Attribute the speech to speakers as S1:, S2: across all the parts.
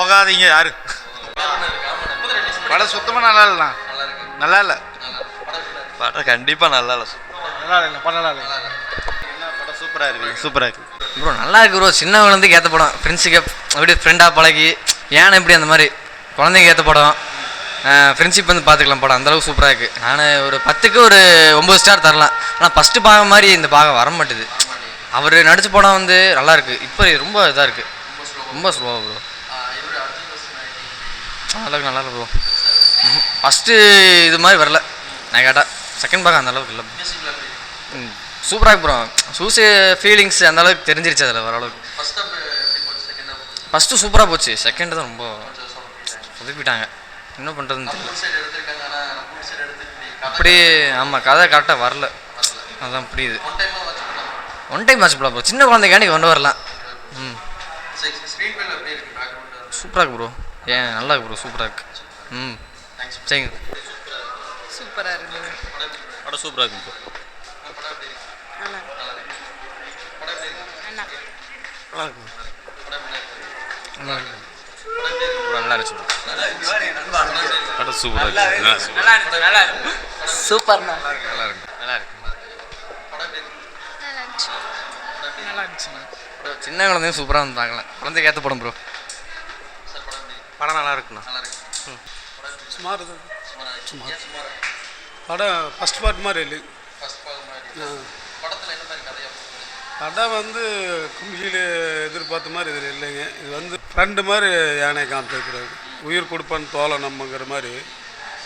S1: போகாதீங்க யாரு. படம் சுத்தமாக நல்லா இல்லைண்ணா. நல்லா இல்லை.
S2: படம் கண்டிப்பாக நல்லா இல்லை.
S1: நல்லா இல்லை படம் நல்லா இல்லை. படம் சூப்பராக இருக்குது. சூப்பராக இருக்குது
S3: ப்ரோ. நல்லா இருக்கு ப்ரோ. சின்ன குழந்தைக்கு ஏற்ற படம். ஃப்ரெண்ட்ஸுக்கு அப்படி ஃப்ரெண்டாக பழகி ஏன் இப்படி அந்த மாதிரி குழந்தைங்க ஏற்ற படம். ஃப்ரெண்ட்ஷிப் வந்து பார்த்துக்கலாம். படம் அந்தளவுக்கு சூப்பராக இருக்குது. நான் ஒரு 10க்கு ஒரு 9 ஸ்டார் தரலாம். ஆனால் ஃபஸ்ட்டு பாகம் மாதிரி இந்த பாகம் வர மாட்டுது. அவர் நடித்த படம் வந்து நல்லா இருக்குது. இப்போ ரொம்ப இதாக இருக்குது. ரொம்ப ஸ்லோவாக ப்ரோ. நல்லா இல்லை ப்ரோ. ஃபஸ்ட்டு இது மாதிரி வரல. நான் கேட்டால் செகண்ட் பாகம் அந்த அளவுக்கு இல்லை. சூப்பராக இருக்கு ப்ரோ. சூஸ் ஃபீலிங்ஸ் அந்த அளவுக்கு தெரிஞ்சிருச்சு அதில் ஓரளவுக்கு. ஃபஸ்ட்டு சூப்பராக போச்சு. செகண்ட் தான் ரொம்ப சொதப்பிட்டாங்க. என்ன பண்ணுறதுன்னு தெரியல. அப்படி ஆமாம் கதை கரெக்டாக வரல. அதுதான் புரியுது. ஒன் டைம் வாட்ச் பண்ணலாம் ப்ரோ. சின்ன குழந்தைக்காண்டி கொண்டு வரலாம். சூப்பராக இருக்கு ப்ரோ. ஏன் நல்லா இருக்கு ப்ரோ. சூப்பராக இருக்கு. சரிங்க.
S4: சூப்பராக இருக்குது.
S1: படம் சூப்பராக இருக்கு ப்ரோ.
S3: நல்லா இருந்துச்சு ப்ரோ.
S1: படம் சூப்பராக இருக்கு.
S4: சூப்பர்.
S3: நல்லா இருக்கு.
S4: நல்லா இருந்துச்சுண்ணா.
S3: சின்ன குழந்தைங்க சூப்பராக வந்து பார்க்கலாம். குழந்தைக்கு ஏற்ற படம் ப்ரோ.
S2: படம் நல்லா இருக்குண்ணா.
S5: சுமார் படம் ஃபஸ்ட் பார்ட் மாதிரி இல்லை. படம் வந்து கும்கியில் எதிர்பார்த்த மாதிரி இதில் இல்லைங்க. இது வந்து ஃப்ரெண்டு மாதிரி யானை காமிச்சிருக்கிறாரு. உயிர் கொடுப்பான்னு தோலை நம்மங்கிற மாதிரி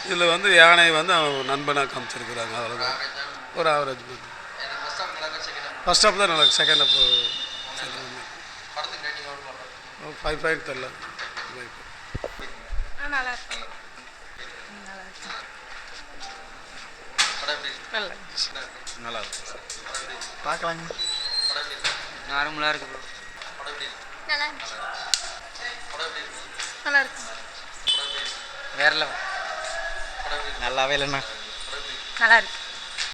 S5: இதில் வந்து யானை வந்து அவன் நண்பனாக காமிச்சிருக்கிறாங்க. அவ்வளோதான். ஒரு ஆவரேஜ் மாதிரி. ஃபஸ்ட் ஹாஃப் தான் நல்லா. செகண்ட் ஹாஃப் 5 பாயிண்ட் தெரில.
S4: நல்லா இருக்கு.
S1: நல்லா இருக்கு.
S3: பார்க்கலாங்க. நார்மலாக இருக்கு ப்ரோ.
S4: நல்லா இருந்துச்சு. நல்லா இருக்கு.
S3: வேற லெவல். நல்லாவே இல்லைண்ணா.
S4: நல்லா இருக்கு.